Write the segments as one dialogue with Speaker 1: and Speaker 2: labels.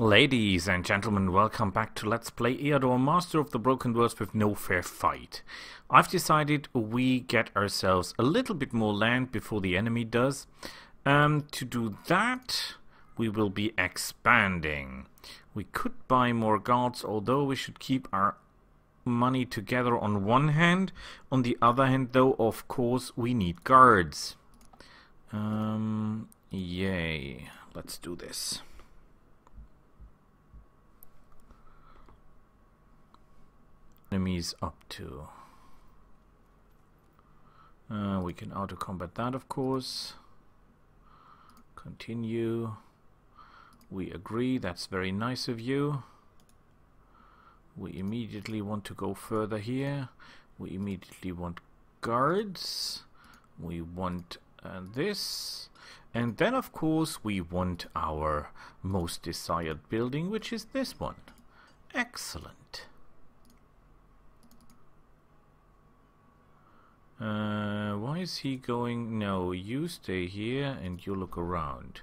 Speaker 1: Ladies and gentlemen, welcome back to Let's Play Eador Master of the Broken Worlds with no fair fight. I've decided we get ourselves a little bit more land before the enemy does. To do that, we will be expanding. We could buy more guards, although we should keep our money together on one hand. On the other hand, though, of course, we need guards. Yay. Let's do this. Enemies up to. We can auto-combat that, of course. Continue. We agree, that's very nice of you. We immediately want to go further here. We immediately want guards. We want this. And then, of course, we want our most desired building, which is this one. Excellent. Why is he going? No, you stay here and you look around.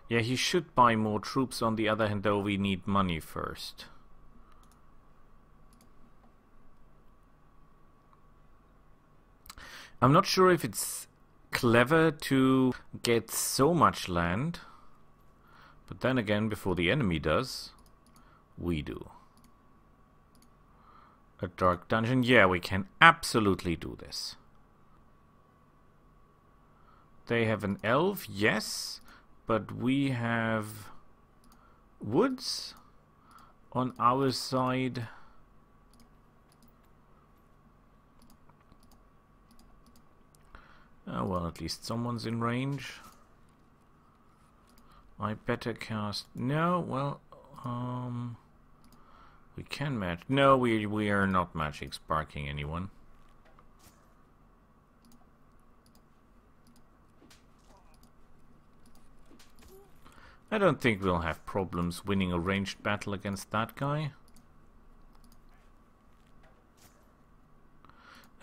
Speaker 1: Yeah, he should buy more troops. On the other hand, though, we need money first. I'm not sure if it's clever to get so much land, but then again, before the enemy does, we do. A dark dungeon? Yeah, we can absolutely do this. They have an elf, yes, but we have woods on our side. Oh, well, at least someone's in range. I better cast... No, well, we can match. No, we are not magic sparking anyone. I don't think we'll have problems winning a ranged battle against that guy.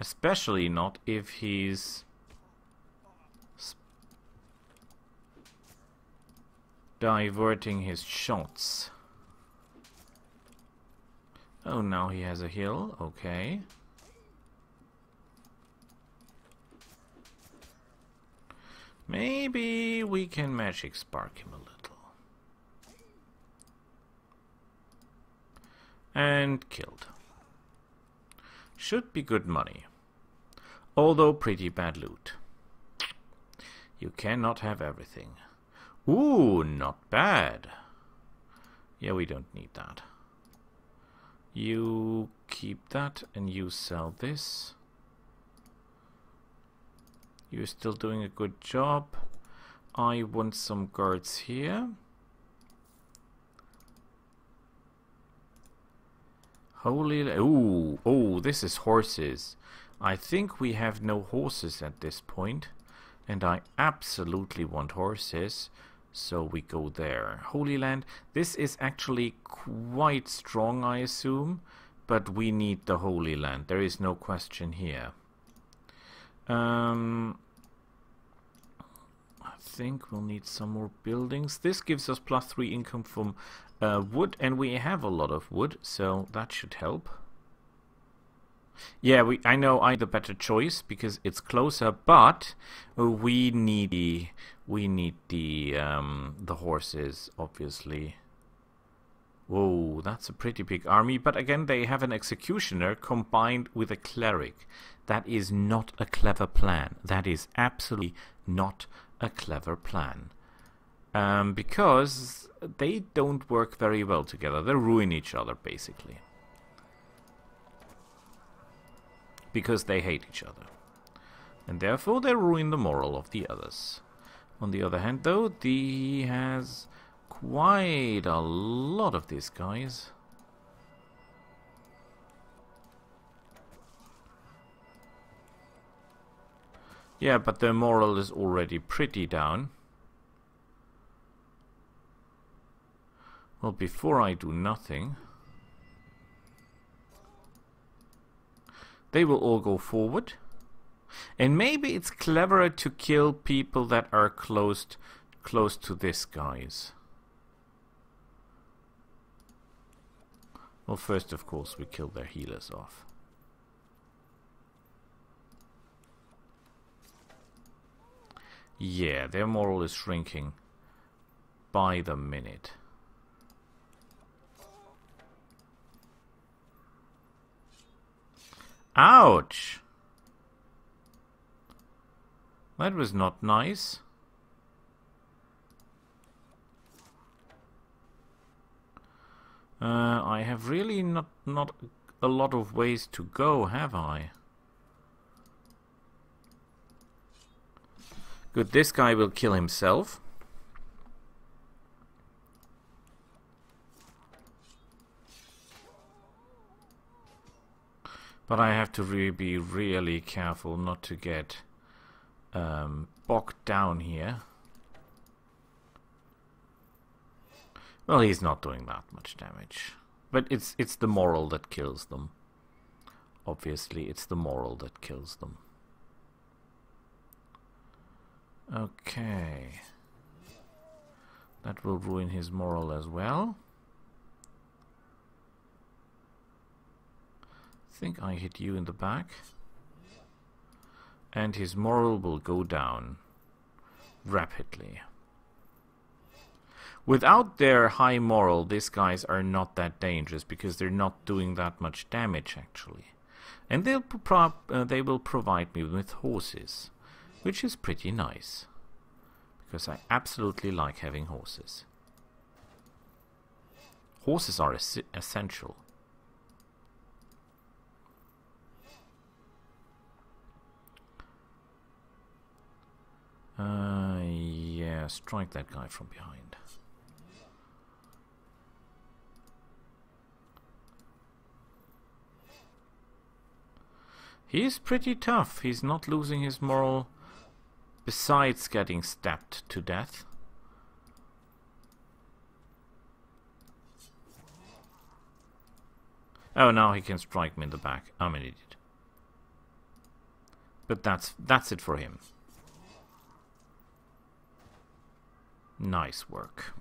Speaker 1: Especially not if he's diverting his shots. Oh, now he has a hill. Okay. Maybe we can magic spark him a little. And killed. Should be good money. Although pretty bad loot. You cannot have everything. Ooh, not bad. Yeah, we don't need that. You keep that and you sell this. You're still doing a good job. I want some guards here. Holy... Ooh, oh, this is horses. I think we have no horses at this point. And I absolutely want horses. So we go there. Holy Land. This is actually quite strong, I assume. But we need the Holy Land. There is no question here. I think we'll need some more buildings. This gives us +3 income from wood. And we have a lot of wood. So that should help. Yeah, I know I'm the better choice because it's closer, but we need the horses, obviously. Whoa, that's a pretty big army, but again they have an executioner combined with a cleric. That is not a clever plan. That is absolutely not a clever plan. Because they don't work very well together. They ruin each other, basically. Because they hate each other. And therefore they ruin the moral of the others. On the other hand, though, he has quite a lot of these guys. Yeah, but their moral is already pretty down. Well, before I do nothing... They will all go forward. And maybe it's cleverer to kill people that are close to this guys. Well, first, of course, we kill their healers off. Yeah, their moral is shrinking by the minute. Ouch! That was not nice. I have really not a lot of ways to go, have I? Good, this guy will kill himself. But I have to be really careful not to get bogged down here. Well, he's not doing that much damage. But it's the moral that kills them. Obviously, it's the moral that kills them. Okay. That will ruin his moral as well. I think I hit you in the back. And his moral will go down rapidly. Without their high moral, these guys are not that dangerous because they're not doing that much damage actually. And they will provide me with horses, which is pretty nice. Because I absolutely like having horses. Horses are essential. Yeah, strike that guy from behind. He's pretty tough. He's not losing his moral besides getting stabbed to death. Oh, now he can strike me in the back. I'm an idiot. But that's it for him. Nice work.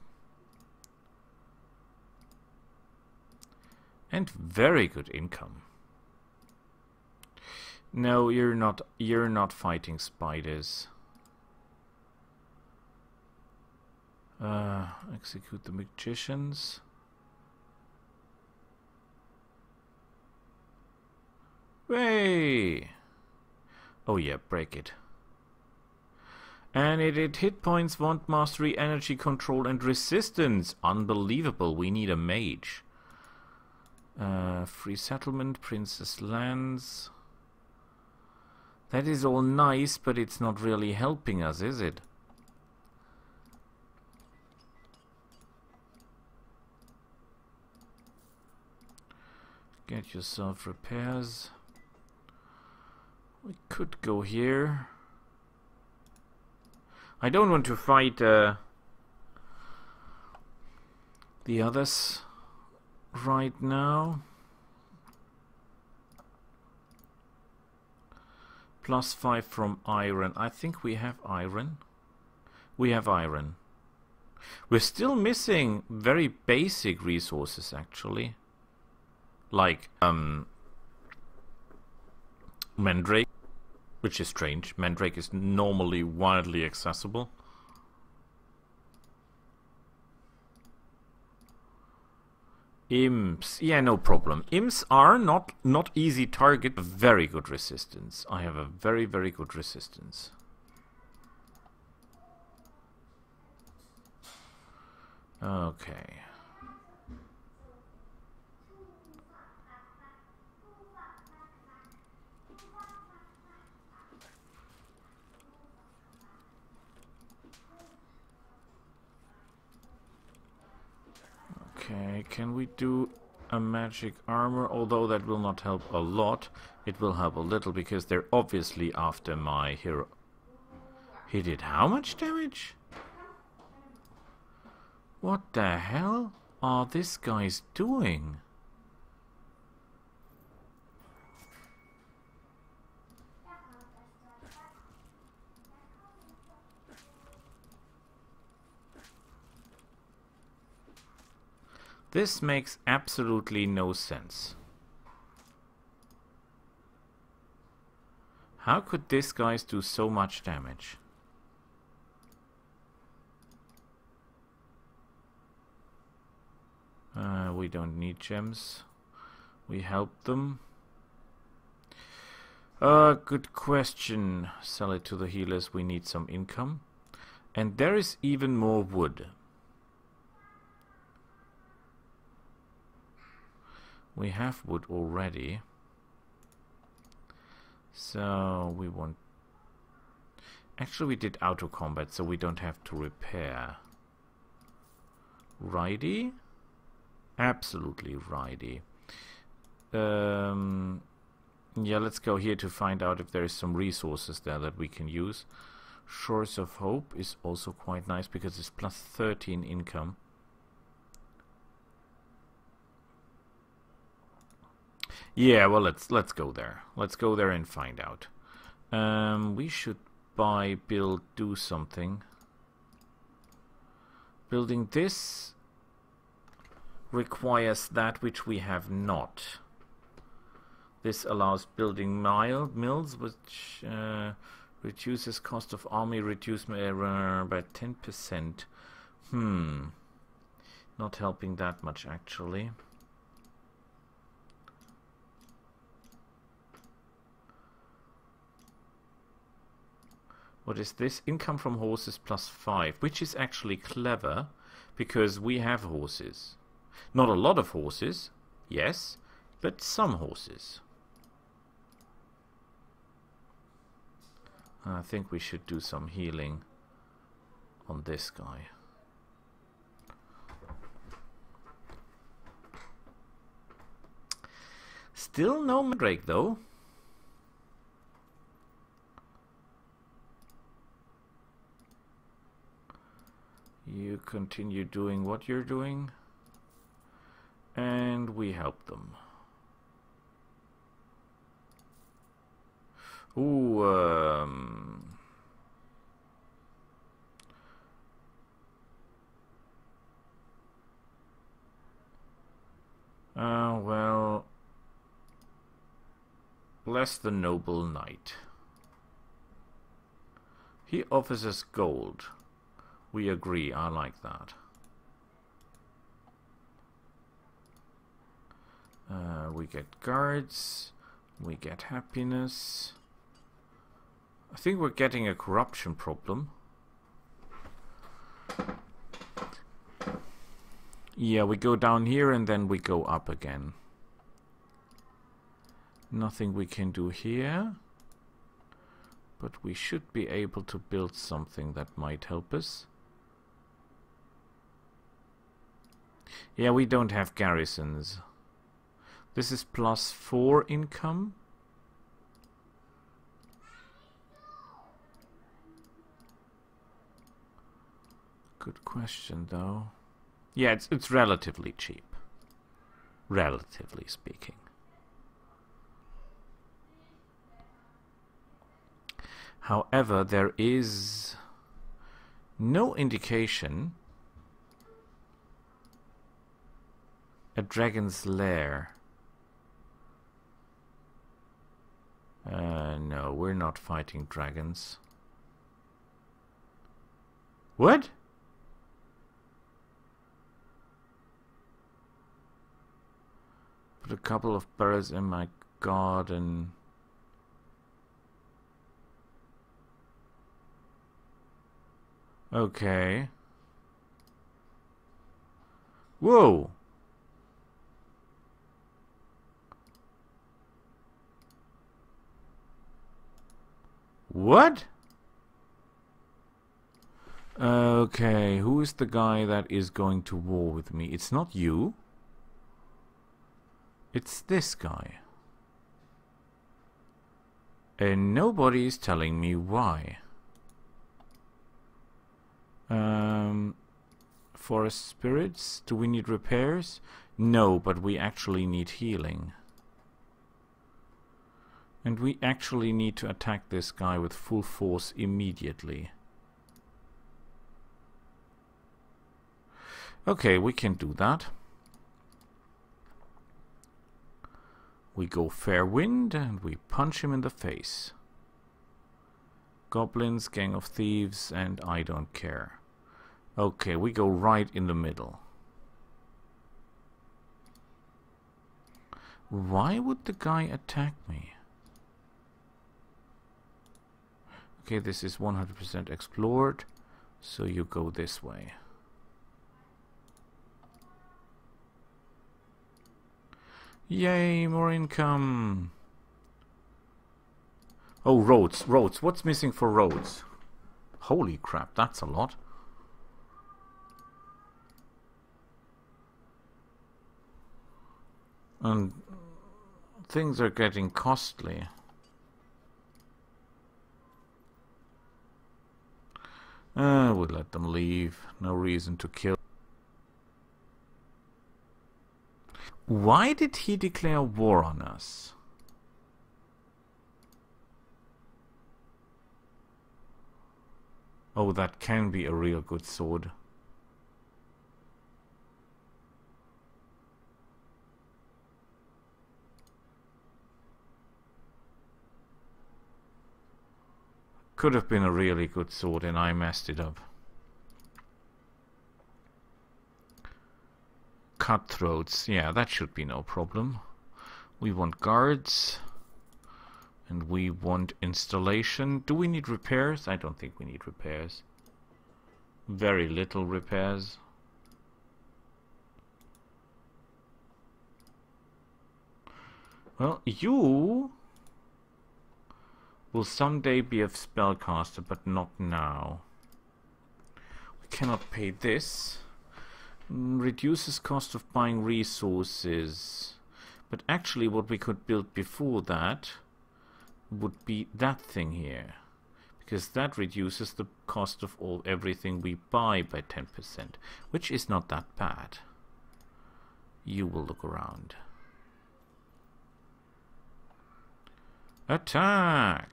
Speaker 1: And very good income. No, you're not fighting spiders. Execute the magicians. Way. Oh yeah, break it. And it hit points, want mastery, energy control, and resistance. Unbelievable. We need a mage. Free settlement, princess lands. That is all nice, but it's not really helping us, is it? Get yourself repairs. We could go here. I don't want to fight the others right now. +5 from iron. I think we have iron. We have iron. We're still missing very basic resources, actually. Like, Mandrake. Which is strange. Mandrake is normally widely accessible. Imps. Yeah, no problem. Imps are not easy target. Very good resistance. I have a very, very good resistance. Okay. Okay, can we do a magic armor? Although that will not help a lot, it will help a little because they're obviously after my hero. He did how much damage? What the hell are these guys doing? This makes absolutely no sense. How could these guys do so much damage? We don't need gems. We help them. Good question. Sell it to the healers. We need some income. And there is even more wood. We have wood already. So we want... Actually, we did auto combat, so we don't have to repair. Righty? Absolutely righty. Yeah, let's go here to find out if there is some resources there that we can use. Shores of Hope is also quite nice because it's plus 13 income. Yeah, well, let's go there. Let's go there and find out. We should buy, build, do something. Building this requires that which we have not. This allows building mills, which reduces cost of army, reduce by 10%. Not helping that much, actually. What is this? Income from horses plus 5, which is actually clever, because we have horses. Not a lot of horses, yes, but some horses. I think we should do some healing on this guy. Still no Mandrake, though. You continue doing what you're doing, and we help them. Ooh, well, bless the noble knight. He offers us gold. We agree, I like that. We get guards, we get happiness. I think we're getting a corruption problem. Yeah, we go down here and then we go up again. Nothing we can do here. But we should be able to build something that might help us. Yeah, we don't have garrisons. This is plus 4 income. Good question, though. Yeah, it's relatively cheap. Relatively speaking. However, there is no indication a dragon's lair. No, we're not fighting dragons. What? Put a couple of birds in my garden. Okay. Whoa! What? Okay, who is the guy that is going to war with me? It's not you. It's this guy. And nobody is telling me why. Forest spirits? Do we need repairs? No, but we actually need healing. And we actually need to attack this guy with full force immediately. Okay, we can do that. We go fair wind and we punch him in the face. Goblins, gang of thieves, and I don't care. Okay, we go right in the middle. Why would the guy attack me? Okay, this is 100% explored, so you go this way. Yay, more income! Oh, roads, roads. What's missing for roads? Holy crap, that's a lot. And things are getting costly. We'll let them leave. No reason to kill. Why did he declare war on us? Oh, that can be a real good sword. Could have been a really good sword and I messed it up. Cutthroats, yeah, that should be no problem. We want guards. And we want installation. Do we need repairs? I don't think we need repairs. Very little repairs. Well, you will someday be a spellcaster, but not now. We cannot pay this. Reduces cost of buying resources. But actually what we could build before that would be that thing here, because that reduces the cost of everything we buy by 10%, which is not that bad. You will look around. Attack!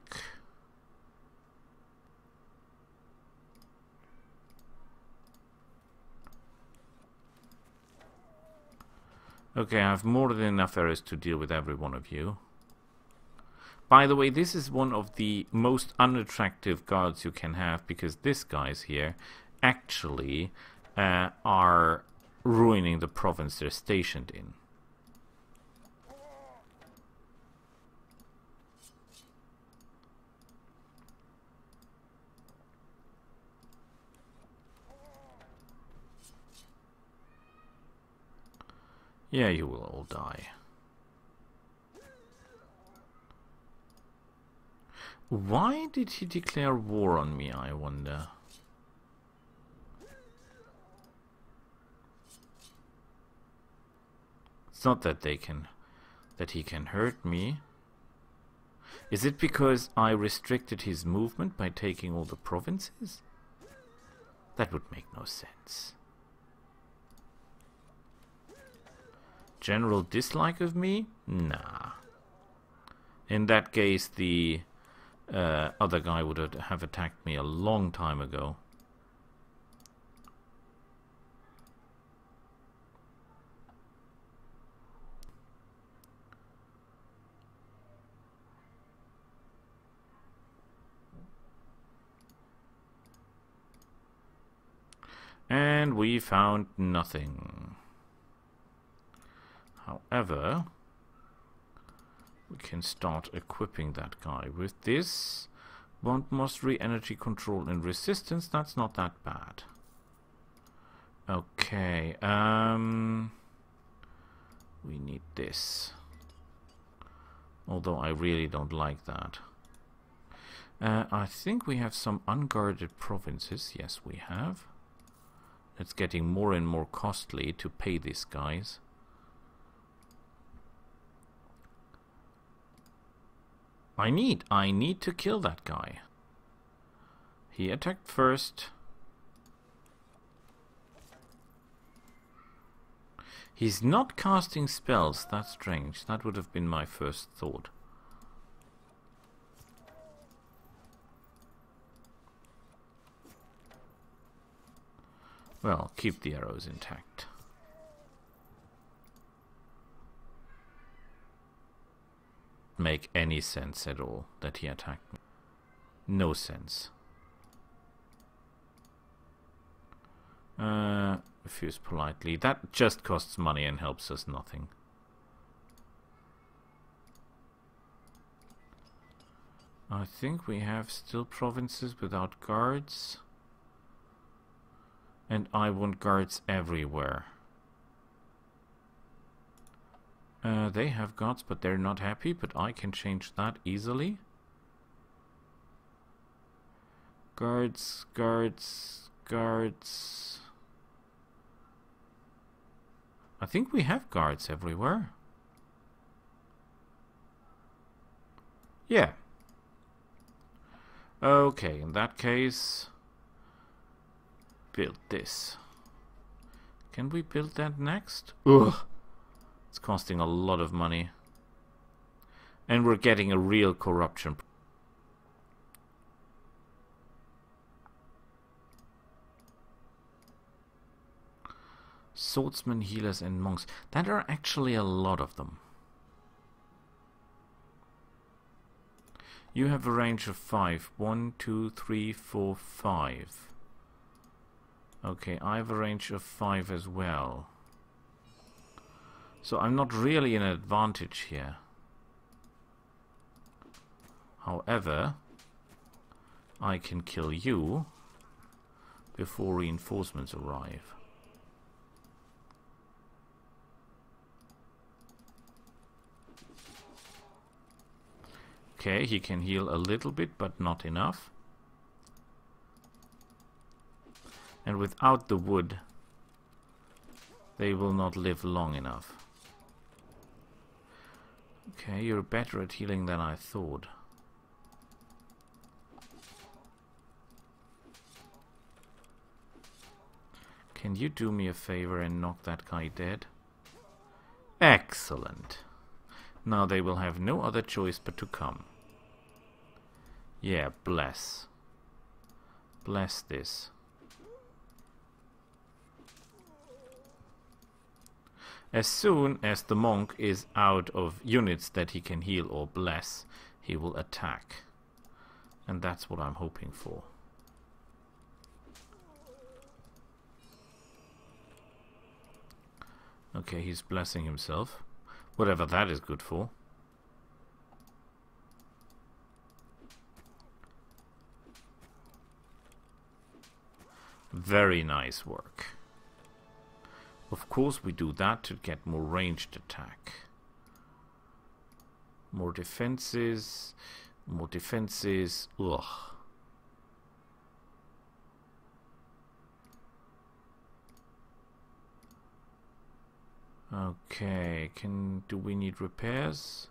Speaker 1: Okay, I have more than enough arrows to deal with every one of you. By the way, this is one of the most unattractive guards you can have, because these guys here actually are ruining the province they're stationed in. Yeah, you will all die. Why did he declare war on me, I wonder? It's not that he can hurt me. Is it because I restricted his movement by taking all the provinces? That would make no sense. General dislike of me? Nah. In that case, the other guy would have attacked me a long time ago. And we found nothing. However, we can start equipping that guy with this. Want mastery, energy control, and resistance. That's not that bad. Okay, we need this. Although I really don't like that. I think we have some unguarded provinces. Yes, we have. It's getting more and more costly to pay these guys. I need to kill that guy. He attacked first. He's not casting spells. That's strange. That would have been my first thought. Well, keep the arrows intact. make any sense at all that he attacked me. No sense. Refuse politely. That just costs money and helps us nothing. I think we have still provinces without guards. And I want guards everywhere. They have guards, but they're not happy, but I can change that easily. Guards, guards, guards. I think we have guards everywhere. Yeah. Okay, in that case, build this. Can we build that next? Ugh. It's costing a lot of money. And we're getting a real corruption. Swordsmen, healers and monks. That are actually a lot of them. You have a range of 5. 1, 2, 3, 4, 5. Okay, I have a range of 5 as well. So I'm not really in an advantage here. However, I can kill you before reinforcements arrive. Okay, he can heal a little bit, but not enough. And without the wood, they will not live long enough. Okay, you're better at healing than I thought. Can you do me a favor and knock that guy dead? Excellent. Now they will have no other choice but to come. Yeah, bless. Bless this. As soon as the monk is out of units that he can heal or bless, he will attack. And that's what I'm hoping for. Okay, he's blessing himself. Whatever that is good for. Very nice work. Of course we do that to get more ranged attack. More defenses. More defenses. Ugh. Okay, do we need repairs?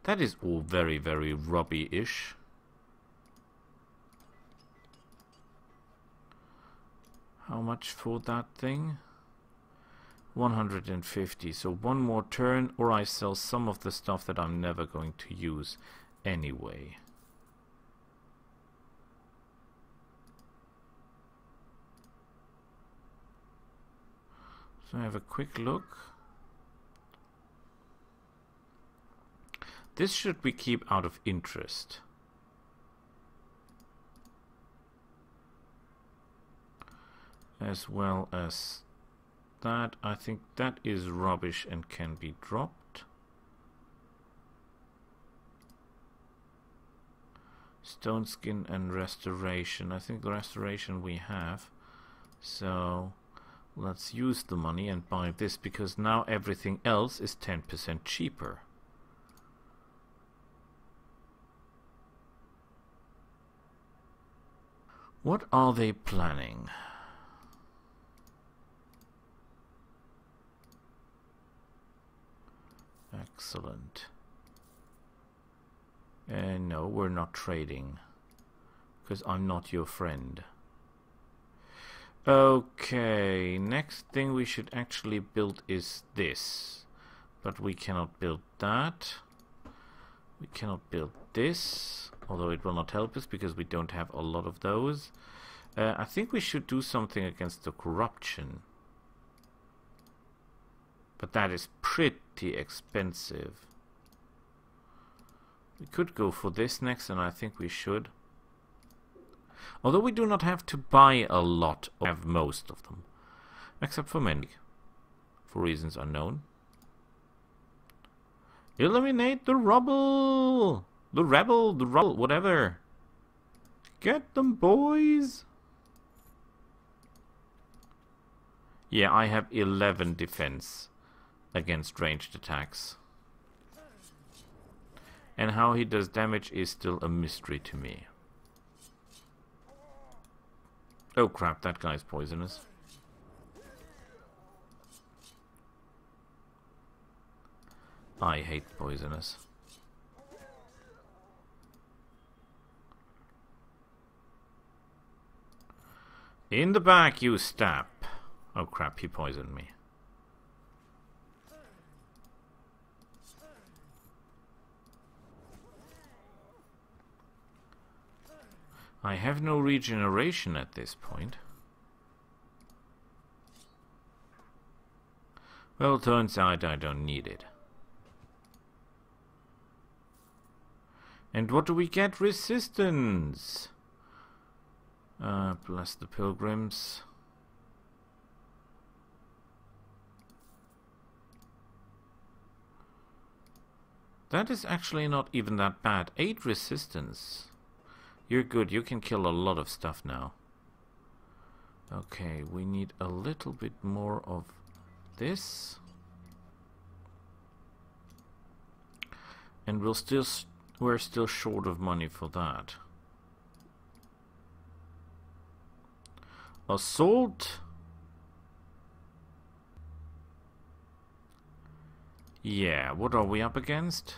Speaker 1: That is all very, very rubby-ish. How much for that thing? 150. So one more turn, or I sell some of the stuff that I'm never going to use anyway. So I have a quick look. This should we keep out of interest. As well as that. I think that is rubbish and can be dropped. Stone skin and restoration. I think the restoration we have. So let's use the money and buy this, because now everything else is 10% cheaper. What are they planning? Excellent. No, we're not trading, because I'm not your friend. Okay, next thing we should actually build is this. But we cannot build that. We cannot build this, although it will not help us because we don't have a lot of those. I think we should do something against the corruption. But that is pretty expensive. We could go for this next, and I think we should. Although we do not have to buy a lot, or have most of them. Except for many. For reasons unknown. Eliminate the rubble! The rebel, the rubble, whatever. Get them, boys! Yeah, I have 11 defense against ranged attacks. And how he does damage is still a mystery to me. Oh crap, that guy's poisonous. I hate poisonous. In the back, you stab. Oh crap, he poisoned me. I have no regeneration at this point. Well, turns out I don't need it. And what do we get? Resistance! Bless the pilgrims. That is actually not even that bad. 8 resistance. You're good. You can kill a lot of stuff now. Okay, we need a little bit more of this. And we're still short of money for that. Assault. Yeah, what are we up against?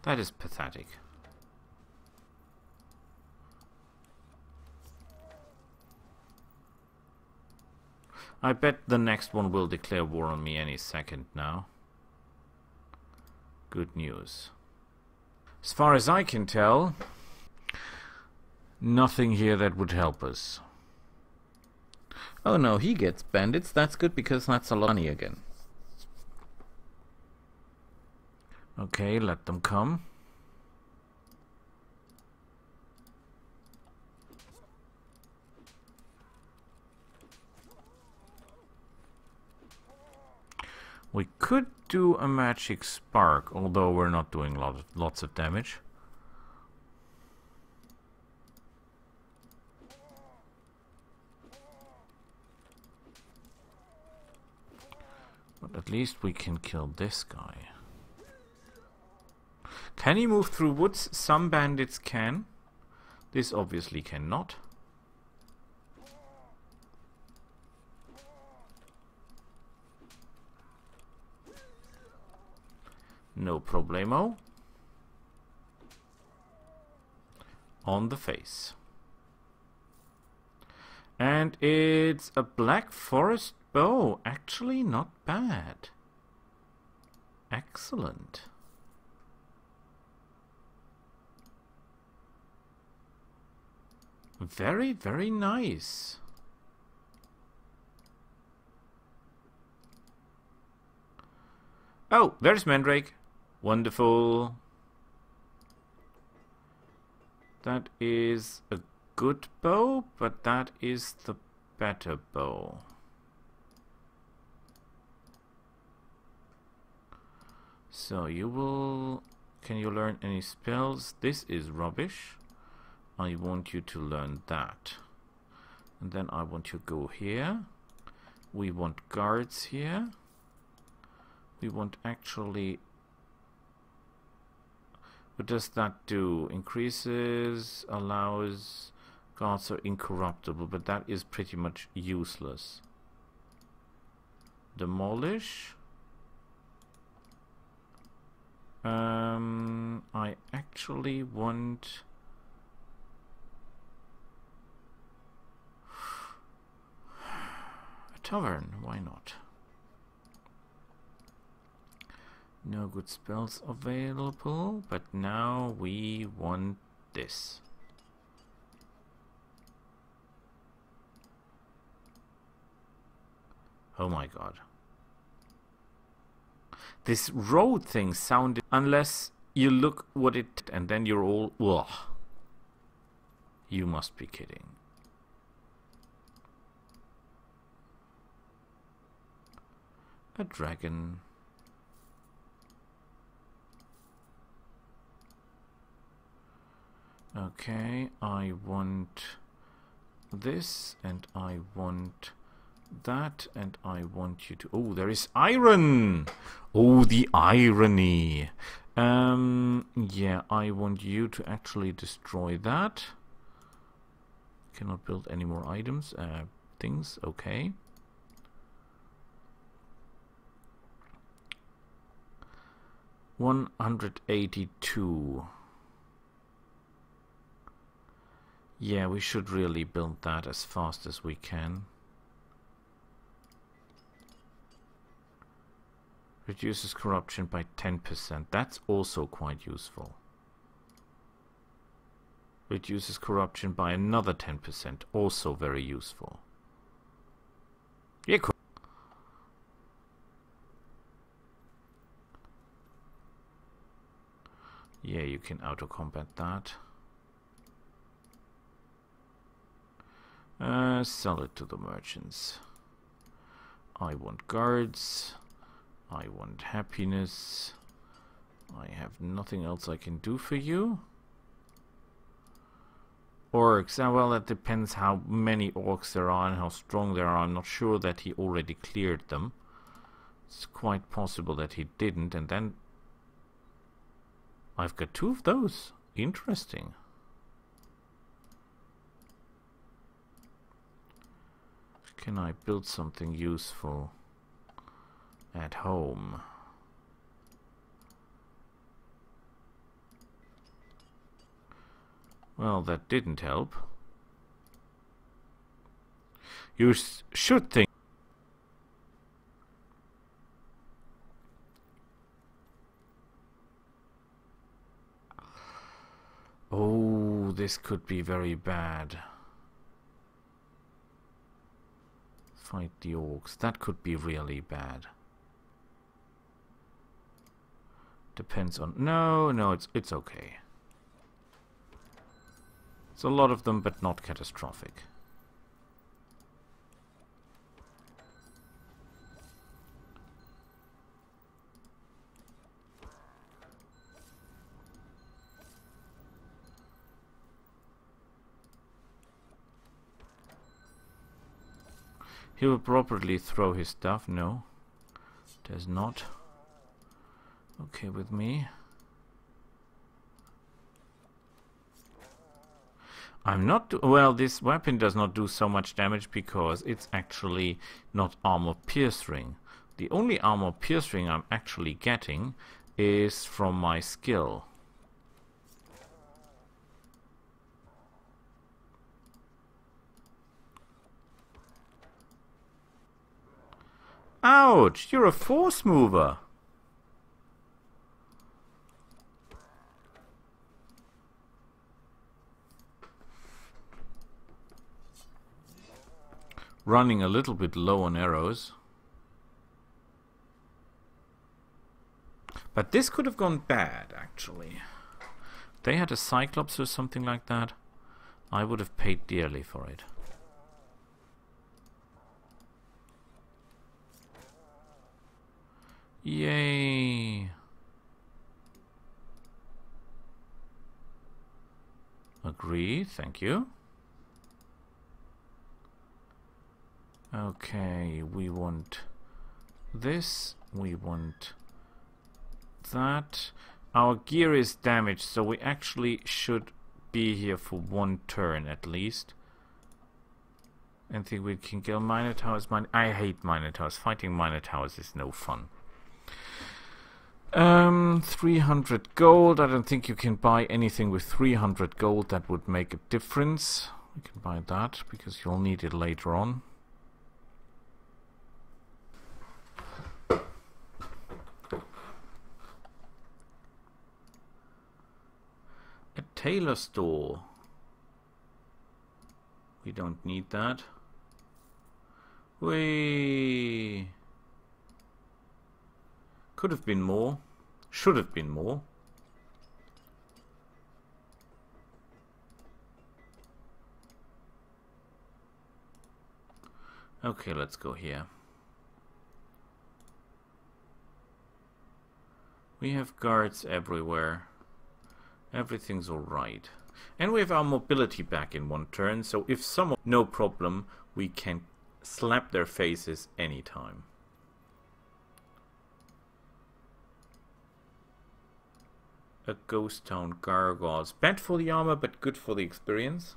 Speaker 1: That is pathetic. I bet the next one will declare war on me any second now. Good news. As far as I can tell, nothing here that would help us. Oh no, he gets bandits. That's good because that's a lot of money again. Okay, let them come. We could do a magic spark, although we're not doing lots of damage. But at least we can kill this guy. Can he move through woods? Some bandits can. This obviously cannot. No problemo. On the face. And it's a black forest bow. Actually not bad. Excellent. Very, very nice. Oh, there's Mandrake. Wonderful. That is a good bow, but that is the better bow. So you will... Can you learn any spells? This is rubbish. I want you to learn that. And then I want you to go here. We want guards here. We want actually... What does that do? Increases, allows... Guards are incorruptible, but that is pretty much useless. Demolish. I actually want... a tavern, why not? No good spells available, but now we want this. Oh my god. This road thing sounded... Unless you look what it... And then you're all... Ugh. You must be kidding. A dragon. Okay, I want this, and I want that, and I want you to... Oh, there is iron! Oh, the irony! Yeah, I want you to actually destroy that. Cannot build any more items, things, okay. $182. Yeah, we should really build that as fast as we can. Reduces corruption by 10%. That's also quite useful. Reduces corruption by another 10%. Also very useful. Yeah, cool. Yeah, you can auto-combat that. Sell it to the merchants. I want guards. I want happiness. I have nothing else I can do for you. Orcs, well, that depends how many orcs there are and how strong they are. I'm not sure that he already cleared them. It's quite possible that he didn't, and then I've got 2 of those. Interesting. Can I build something useful at home? Well, that didn't help. You should think... Oh, this could be very bad. Fight the orcs. That could be really bad. Depends on... No, it's okay. It's a lot of them, but not catastrophic. He will properly throw his stuff. No, does not. Okay with me. I'm not... Well, this weapon does not do so much damage because it's actually not armor piercing. The only armor piercing I'm actually getting is from my skill. Ouch! You're a force mover! Running a little bit low on arrows. But this could have gone bad, actually. If they had a Cyclops or something like that, I would have paid dearly for it. Yay! Agree, thank you. Okay, we want this, we want that. Our gear is damaged, so we actually should be here for 1 turn at least. And think we can kill Minotaurs. I hate Minotaurs. Fighting Minotaurs is no fun. 300 gold. I don't think you can buy anything with 300 gold that would make a difference. We can buy that because you'll need it later on. A tailor store. We don't need that. We could have been more. Should have been more. Okay, let's go here. We have guards everywhere. Everything's alright. And we have our mobility back in one turn, so if someone... No problem, we can slap their faces anytime. A ghost town gargoyles. Bad for the armor, but good for the experience.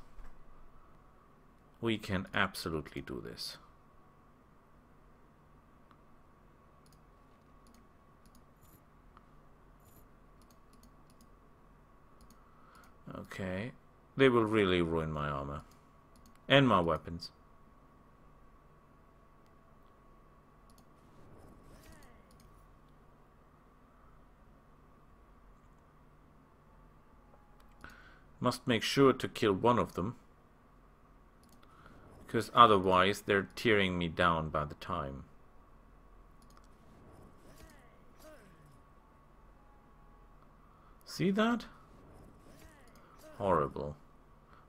Speaker 1: We can absolutely do this. Okay. They will really ruin my armor. And my weapons. Must make sure to kill one of them. Because otherwise they're tearing me down by the time. See that? Horrible.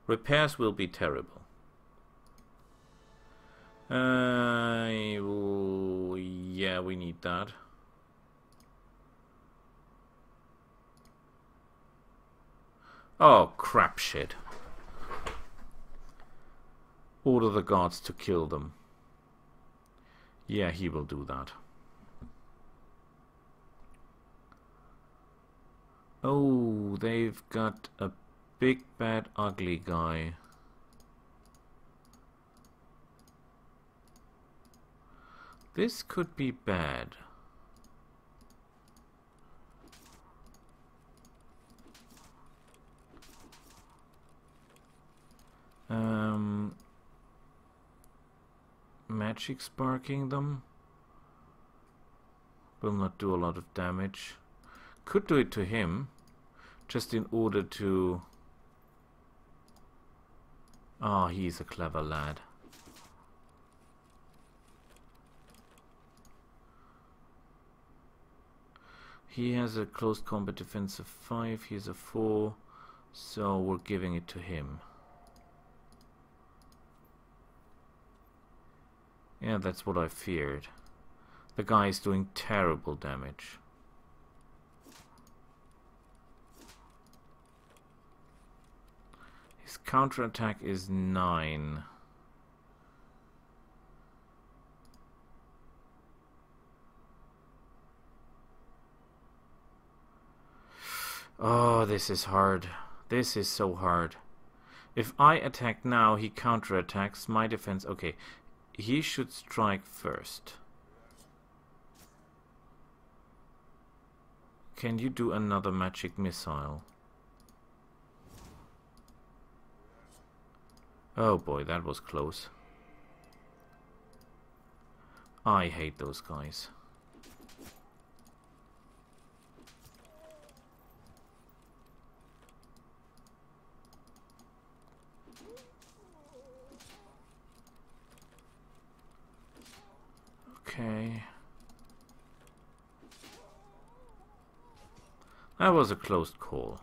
Speaker 1: Repairs will be terrible. Yeah, we need that. Oh, crap shit. Order the guards to kill them. Yeah, he will do that. Oh, they've got a big, bad, ugly guy. This could be bad. Magic sparking them will not do a lot of damage. Could do it to him, just in order to... Ah, he's a clever lad. He has a close combat defense of 5, he's a 4, so we're giving it to him. Yeah, that's what I feared. The guy is doing terrible damage. His counterattack is 9. Oh, this is hard. This is so hard. If I attack now, he counterattacks my defense. Okay, he should strike first. Can you do another magic missile? Oh boy, that was close. I hate those guys. Okay. That was a close call.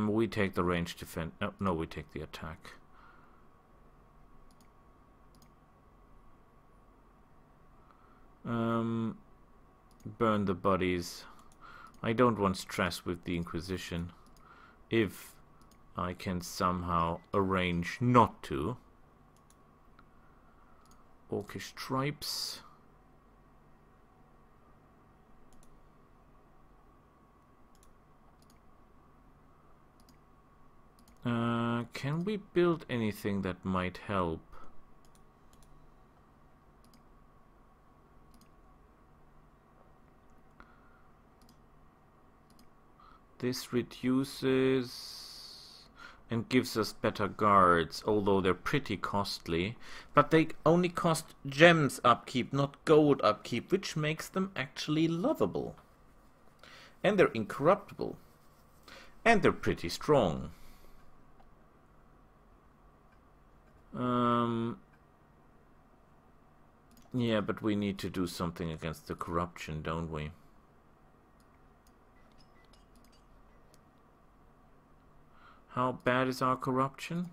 Speaker 1: We take the range defense. No, we take the attack. Burn the bodies. I don't want stress with the Inquisition. If I can somehow arrange not to. Orcish stripes. Can we build anything that might help? This reduces and gives us better guards, although they're pretty costly. But they only cost gems upkeep, not gold upkeep, which makes them actually lovable. And they're incorruptible. And they're pretty strong. Yeah, but we need to do something against the corruption, don't we? How bad is our corruption?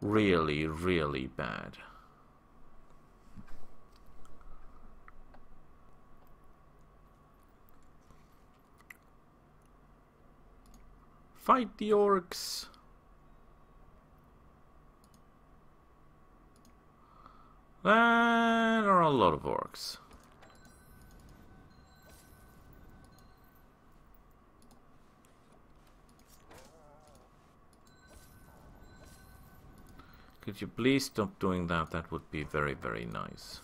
Speaker 1: Really, really bad. Fight the orcs! There are a lot of orcs. Could you please stop doing that? That would be very, very nice.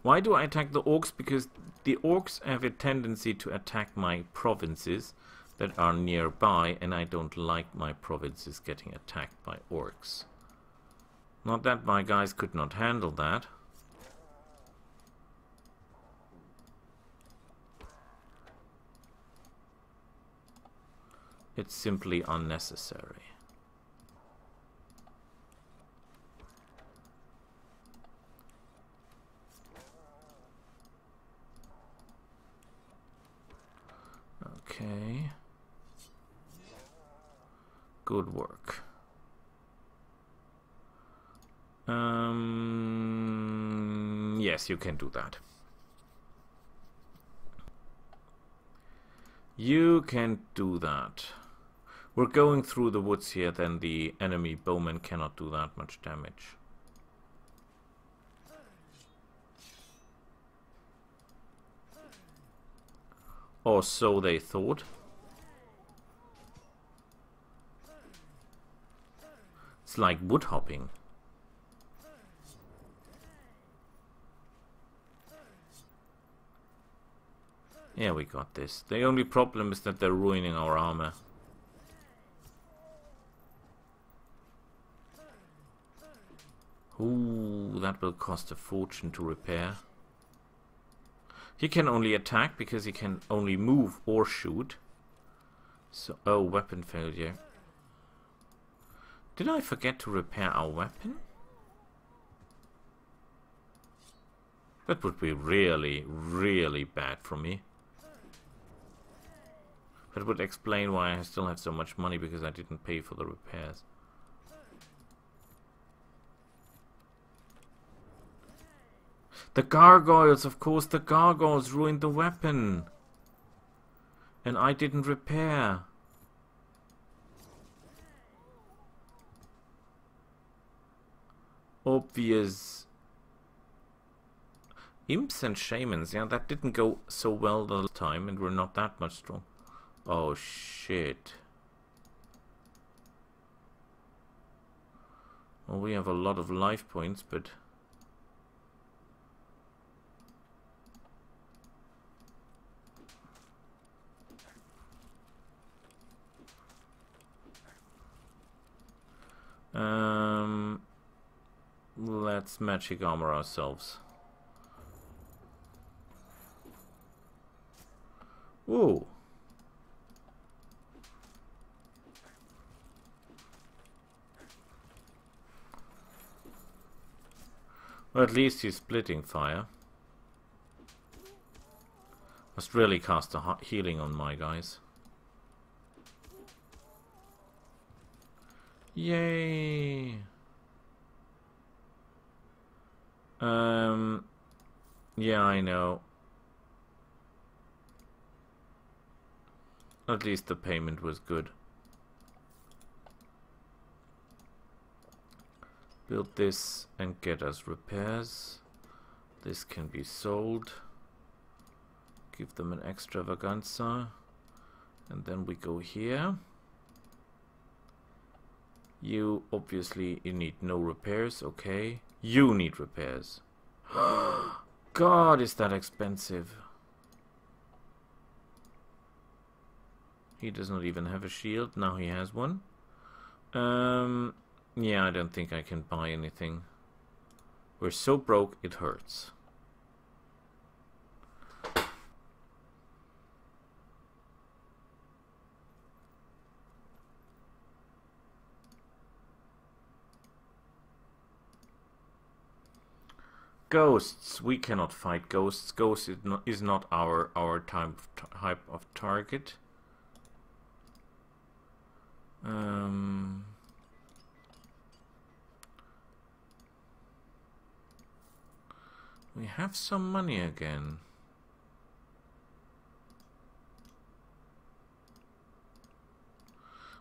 Speaker 1: Why do I attack the orcs? Because the orcs have a tendency to attack my provinces that are nearby, and I don't like my provinces getting attacked by orcs. Not that my guys could not handle that. It's simply unnecessary. Okay. Good work. Yes, you can do that. You can do that. We're going through the woods here, then the enemy bowmen cannot do that much damage. Or so they thought. It's like wood hopping. Yeah, we got this. The only problem is that they're ruining our armor. Ooh, that will cost a fortune to repair. He can only attack because he can only move or shoot. So, oh, weapon failure. Did I forget to repair our weapon? That would be really, really bad for me. That would explain why I still have so much money, because I didn't pay for the repairs. The gargoyles, of course, the gargoyles ruined the weapon. And I didn't repair. Obvious. Imps and shamans, yeah, that didn't go so well the time, and we're not that much strong. Oh shit. Well, we have a lot of life points, but let's magic armor ourselves. Whoa. Well, at least he's splitting fire. Must really cast a healing on my guys. Yay! Yeah, I know. At least the payment was good. Build this and get us repairs. This can be sold. Give them an extravaganza. And then we go here. You obviously need no repairs, okay. You need repairs. God, is that expensive. He does not even have a shield. Now he has one. Yeah, I don't think I can buy anything. We're so broke, it hurts. Ghosts. We cannot fight ghosts. Ghosts is not our type of target. We have some money again.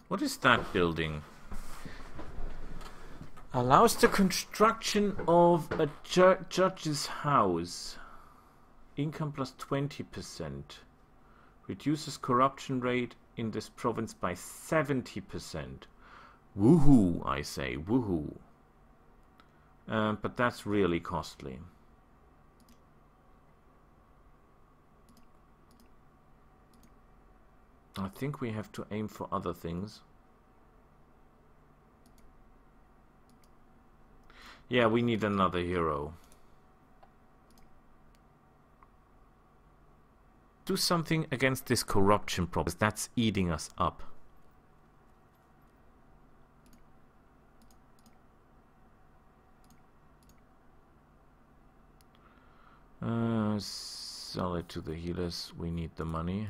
Speaker 1: What is that building? Allows the construction of a judge's house. Income plus 20%. Reduces corruption rate in this province by 70%. Woohoo, I say, woohoo. But that's really costly. I think we have to aim for other things. Yeah, we need another hero. Do something against this corruption problem. That's eating us up. Sell it to the healers. We need the money.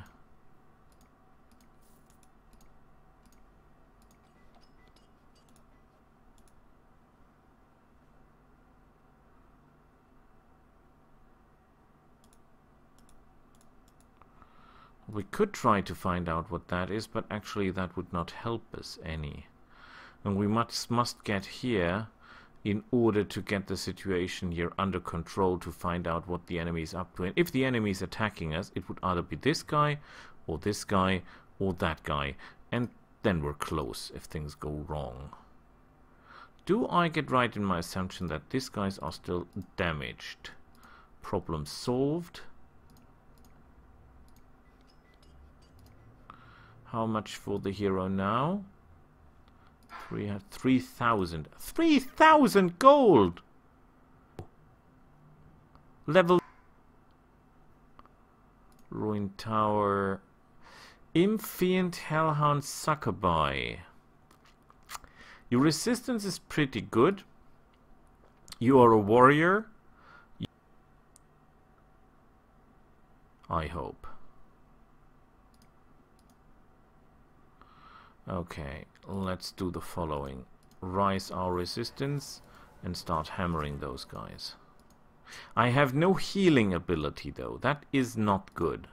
Speaker 1: We could try to find out what that is, but actually that would not help us any. And we must get here in order to get the situation here under control to find out what the enemy is up to. And if the enemy is attacking us, it would either be this guy or that guy. And then we're close if things go wrong. Do I get right in my assumption that these guys are still damaged? Problem solved. How much for the hero now? 3,000. 3,000 gold! Level... Ruined Tower. Impfiend Hellhound Succubi. Your resistance is pretty good. You are a warrior. I hope. Okay, let's do the following. Rise our resistance and start hammering those guys. I have no healing ability though. That is not good.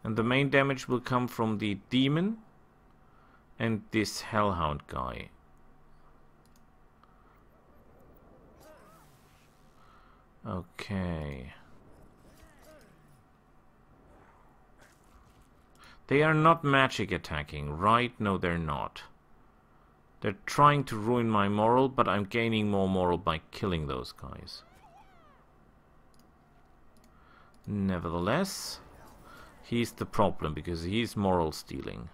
Speaker 1: And the main damage will come from the demon and this hellhound guy. Okay. They are not magic attacking, right? No, they're not. They're trying to ruin my moral, but I'm gaining more moral by killing those guys. Nevertheless, he's the problem because he's moral stealing.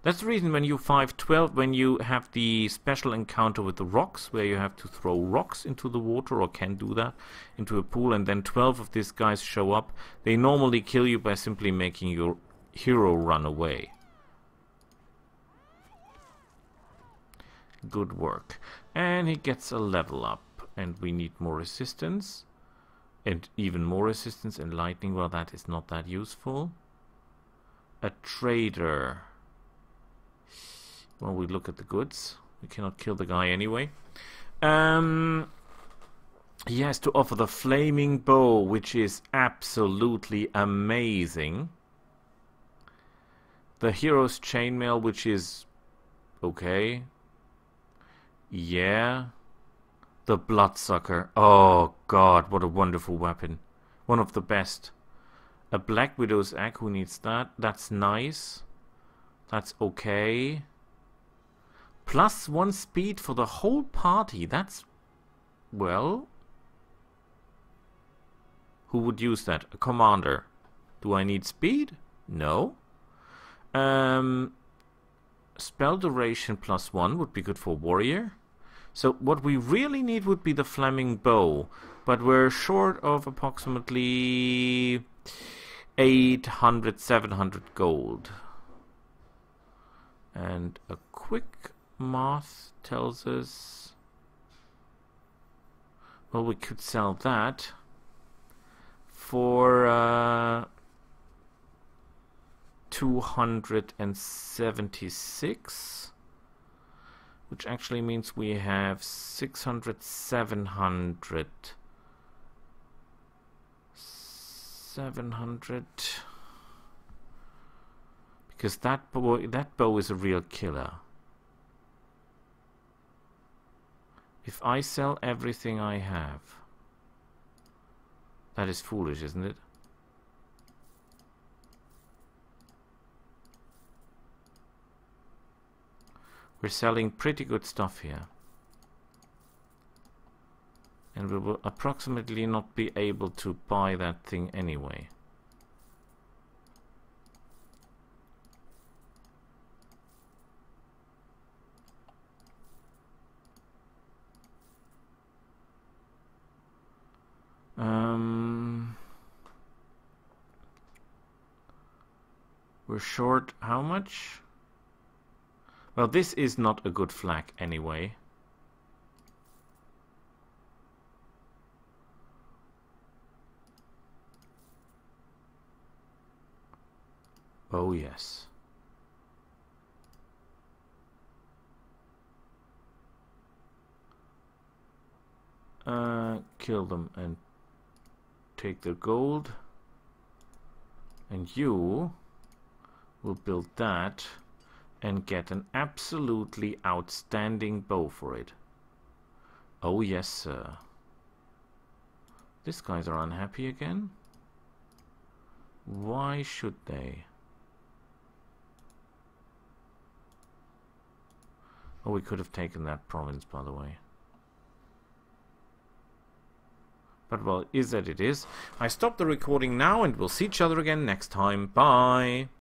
Speaker 1: That's the reason when you 5-12, when you have the special encounter with the rocks, where you have to throw rocks into the water, or can do that, into a pool, and then 12 of these guys show up, they normally kill you by simply making your hero run away. Good work. And he gets a level up, and we need more resistance, and even more resistance and lightning. Well, that is not that useful. A trader. Well, we look at the goods. We cannot kill the guy anyway. He has to offer the flaming bow, which is absolutely amazing. The hero's chainmail, which is okay. Yeah. The bloodsucker. Oh god, what a wonderful weapon. One of the best. A Black Widow's egg, who needs that? That's nice. That's okay. +1 speed for the whole party. That's... well... who would use that? A commander. Do I need speed? No. Spell duration +1 would be good for warrior. So what we really need would be the flaming bow, but we're short of approximately 800, 700 gold. And a quick math tells us, well, we could sell that for 276, which actually means we have 600, 700. 700, because that bow is a real killer. If I sell everything I have, that is foolish, isn't it? We're selling pretty good stuff here. And we will approximately not be able to buy that thing anyway. We're short how much? Well, this is not a good flag anyway. Oh yes. Kill them and take their gold. And you will build that and get an absolutely outstanding bow for it. Oh yes, sir. These guys are unhappy again. Why should they? Oh, we could have taken that province, by the way. But well, is that it is. I stop the recording now and we'll see each other again next time. Bye!